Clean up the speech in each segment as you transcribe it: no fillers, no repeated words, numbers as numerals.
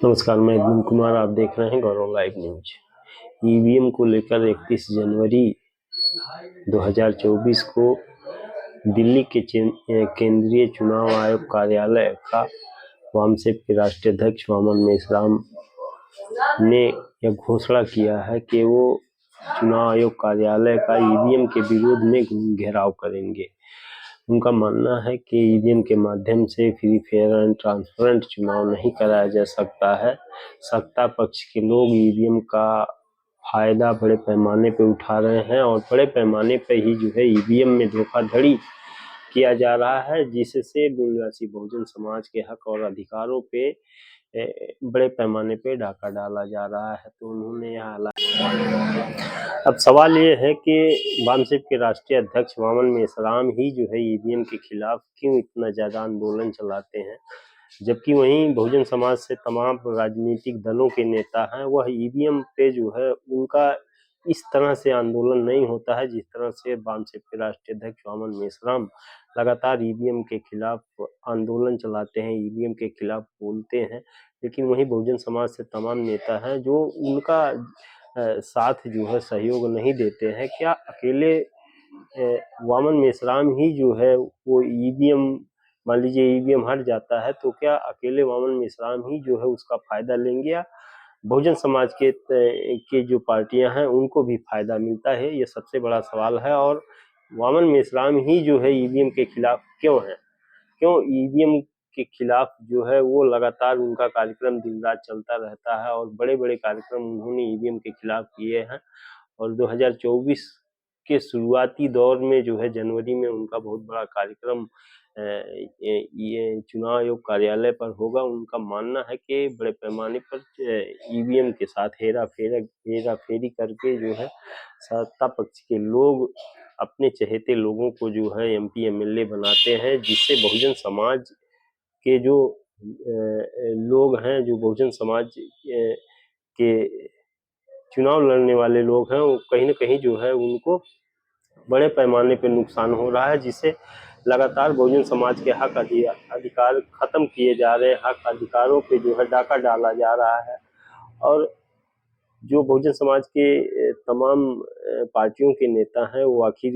नमस्कार, मैं गुण कुमार। आप देख रहे हैं गौरव लाइव न्यूज। ईवीएम को लेकर 31 जनवरी 2024 को दिल्ली के केंद्रीय चुनाव आयोग कार्यालय का वामसेप के राष्ट्रीय अध्यक्ष वामन मेश्राम ने यह घोषणा किया है कि वो चुनाव आयोग कार्यालय का ईवीएम के विरोध में घेराव करेंगे। उनका मानना है कि ईवीएम के माध्यम से फ्री, फेयर एंड ट्रांसपेरेंट चुनाव नहीं कराया जा सकता है। सत्ता पक्ष के लोग ईवीएम का फायदा बड़े पैमाने पे उठा रहे हैं और बड़े पैमाने पे ही जो है ईवीएम में धोखाधड़ी किया जा रहा है, जिससे मूलवासी बहुजन समाज के हक और अधिकारों पे बड़े पैमाने पे डाका डाला जा रहा है। तो उन्होंने यह अब सवाल ये है कि वामसेप के राष्ट्रीय अध्यक्ष वामन मेश्राम ही जो है ईवीएम के खिलाफ क्यों इतना ज्यादा आंदोलन चलाते हैं, जबकि वहीं बहुजन समाज से तमाम राजनीतिक दलों के नेता हैं, वह ईवीएम पे जो है उनका इस तरह से आंदोलन नहीं होता है जिस तरह से वामसेप के राष्ट्रीय अध्यक्ष वामन मेश्राम लगातार ईवीएम के खिलाफ आंदोलन चलाते हैं, ईवीएम के खिलाफ बोलते हैं। लेकिन वहीं बहुजन समाज से तमाम नेता हैं जो उनका साथ जो है सहयोग नहीं देते हैं। क्या अकेले वामन मेश्राम ही जो है वो ईवीएम, मान लीजिए ईवीएम हट जाता है तो क्या अकेले वामन मेश्राम ही जो है उसका फायदा लेंगे, या बहुजन समाज के जो पार्टियां हैं उनको भी फायदा मिलता है? ये सबसे बड़ा सवाल है। और वामन मेश्राम ही जो है ईवीएम के खिलाफ क्यों है, क्यों ईवीएम के खिलाफ जो है वो लगातार उनका कार्यक्रम दिन रात चलता रहता है और बड़े बड़े कार्यक्रम उन्होंने ईवीएम के खिलाफ किए हैं। और 2024 के शुरुआती दौर में जो है जनवरी में उनका बहुत बड़ा कार्यक्रम ये चुनाव आयोग कार्यालय पर होगा। उनका मानना है कि बड़े पैमाने पर ईवीएम के साथ हेरा फेरी करके जो है सत्ता पक्ष के लोग अपने चहेते लोगों को जो है एमपी एमएलए बनाते हैं, जिससे बहुजन समाज के जो लोग हैं, जो बहुजन समाज के चुनाव लड़ने वाले लोग हैं, वो कहीं ना कहीं जो है उनको बड़े पैमाने पे नुकसान हो रहा है, जिससे लगातार बहुजन समाज के हक अधिकार खत्म किए जा रहे हैं, हक अधिकारों पे जो है डाका डाला जा रहा है। और जो बहुजन समाज के तमाम पार्टियों के नेता हैं वो आखिर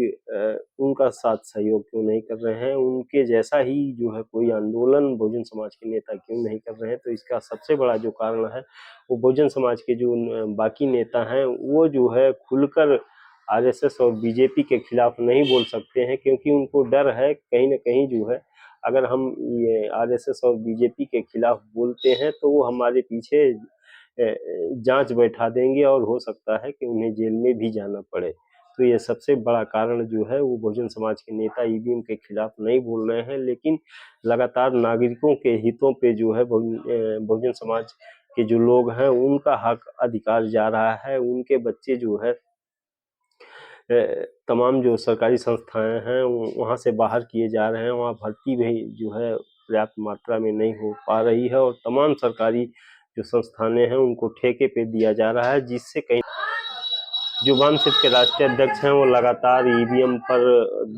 उनका साथ सहयोग क्यों नहीं कर रहे हैं, उनके जैसा ही जो है कोई आंदोलन बहुजन समाज के नेता क्यों नहीं कर रहे हैं? तो इसका सबसे बड़ा जो कारण है वो बहुजन समाज के जो बाकी नेता हैं वो जो है खुलकर आरएसएस और बीजेपी के खिलाफ नहीं बोल सकते हैं, क्योंकि उनको डर है कहीं ना कहीं जो है अगर हम ये आरएसएस और बीजेपी के खिलाफ बोलते हैं तो वो हमारे पीछे जांच बैठा देंगे और हो सकता है कि उन्हें जेल में भी जाना पड़े। तो ये सबसे बड़ा कारण जो है वो बहुजन समाज के नेता ईवीएम के खिलाफ नहीं बोल रहे हैं, लेकिन लगातार नागरिकों के हितों पे जो है बहुजन समाज के जो लोग हैं उनका हक अधिकार जा रहा है। उनके बच्चे जो है तमाम जो सरकारी संस्थाएं हैं वहाँ से बाहर किए जा रहे हैं, वहाँ भर्ती भी जो है पर्याप्त मात्रा में नहीं हो पा रही है और तमाम सरकारी जो संस्थानें हैं उनको ठेके पे दिया जा रहा है, जिससे कहीं जो वामसेप के राष्ट्रीय अध्यक्ष हैं वो लगातार ईवीएम पर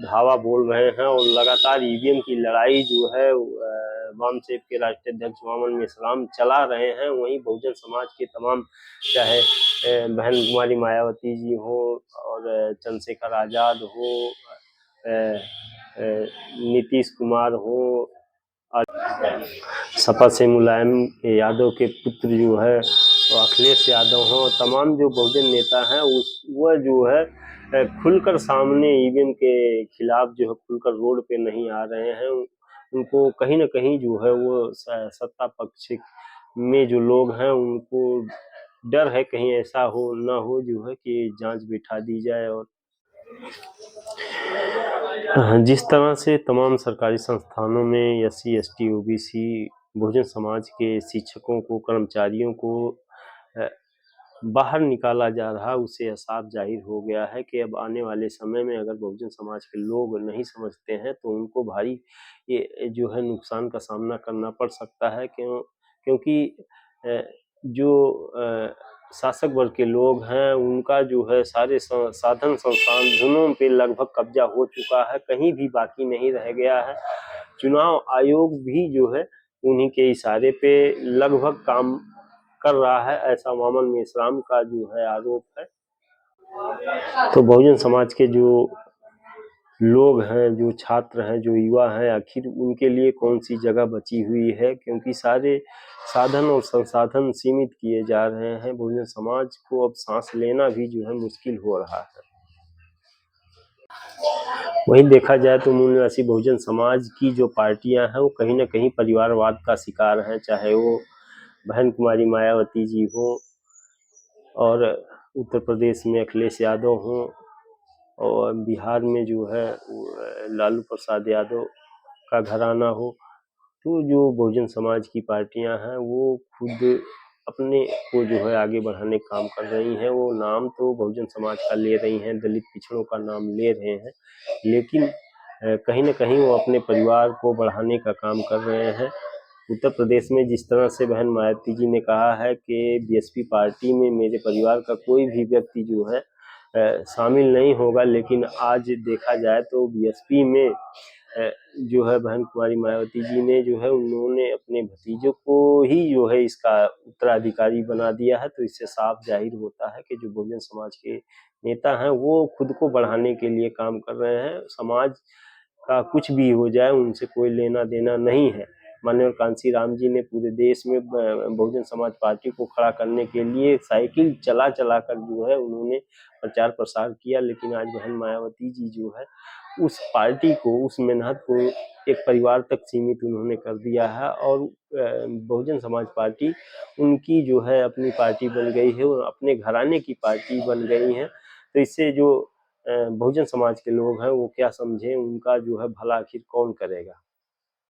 धावा बोल रहे हैं और लगातार ईवीएम की लड़ाई जो है वामसेप के राष्ट्रीय अध्यक्ष वामन मेश्राम चला रहे हैं। वहीं बहुजन समाज के तमाम, चाहे बहन कुमारी मायावती जी हो और चंद्रशेखर आजाद हो, नीतीश कुमार हो, सपा से मुलायम यादव के पुत्र जो है तो अखिलेश यादव हो, तमाम जो बहुजन नेता हैं वह जो है खुलकर सामने ईवीएम के खिलाफ जो है खुलकर रोड पे नहीं आ रहे हैं। उनको कहीं ना कहीं जो है वो सत्ता पक्ष में जो लोग हैं उनको डर है कहीं ऐसा हो ना हो जो है कि जांच बिठा दी जाए। और जिस तरह से तमाम सरकारी संस्थानों में SC, ST, OBC, Bahujan Samaj के शिक्षकों को, कर्मचारियों को बाहर निकाला जा रहा, उससे साफ जाहिर हो गया है कि अब आने वाले समय में अगर बहुजन समाज के लोग नहीं समझते हैं तो उनको भारी ये जो है नुकसान का सामना करना पड़ सकता है। क्योंकि जो शासक वर्ग के लोग हैं उनका जो है सारे साधन संसाधनों पे लगभग कब्जा हो चुका है, कहीं भी बाकी नहीं रह गया है। चुनाव आयोग भी जो है उन्हीं के इशारे पे लगभग काम कर रहा है, ऐसा मामन मेश्राम का जो है आरोप है। तो बहुजन समाज के जो लोग हैं, जो छात्र हैं, जो युवा हैं, आखिर उनके लिए कौन सी जगह बची हुई है, क्योंकि सारे साधन और संसाधन सीमित किए जा रहे हैं। बहुजन समाज को अब सांस लेना भी जो है मुश्किल हो रहा है। वहीं देखा जाए तो मूल निवासी बहुजन समाज की जो पार्टियां हैं वो कहीं ना कहीं परिवारवाद का शिकार हैं, चाहे वो बहन कुमारी मायावती जी हो और उत्तर प्रदेश में अखिलेश यादव हों और बिहार में जो है लालू प्रसाद यादव का घराना हो। तो जो बहुजन समाज की पार्टियां हैं वो खुद अपने को जो है आगे बढ़ाने का काम कर रही हैं। वो नाम तो बहुजन समाज का ले रही हैं, दलित पिछड़ों का नाम ले रहे हैं, लेकिन कहीं ना कहीं वो अपने परिवार को बढ़ाने का काम कर रहे हैं। उत्तर प्रदेश में जिस तरह से बहन मायावती जी ने कहा है कि बीएसपी पार्टी में मेरे परिवार का कोई भी व्यक्ति जो है शामिल नहीं होगा, लेकिन आज देखा जाए तो बीएसपी में जो है बहन कुमारी मायावती जी ने जो है उन्होंने अपने भतीजों को ही जो है इसका उत्तराधिकारी बना दिया है। तो इससे साफ जाहिर होता है कि जो बहुजन समाज के नेता हैं वो खुद को बढ़ाने के लिए काम कर रहे हैं। समाज का कुछ भी हो जाए उनसे कोई लेना देना नहीं है। माननीय कांसी राम जी ने पूरे देश में बहुजन समाज पार्टी को खड़ा करने के लिए साइकिल चला चला कर जो है उन्होंने प्रचार प्रसार किया, लेकिन आज बहन मायावती जी जो है उस पार्टी को, उस मेहनत को एक परिवार तक सीमित उन्होंने कर दिया है और बहुजन समाज पार्टी उनकी जो है अपनी पार्टी बन गई है, अपने घराने की पार्टी बन गई है। तो इससे जो बहुजन समाज के लोग हैं वो क्या समझे, उनका जो है भला आखिर कौन करेगा।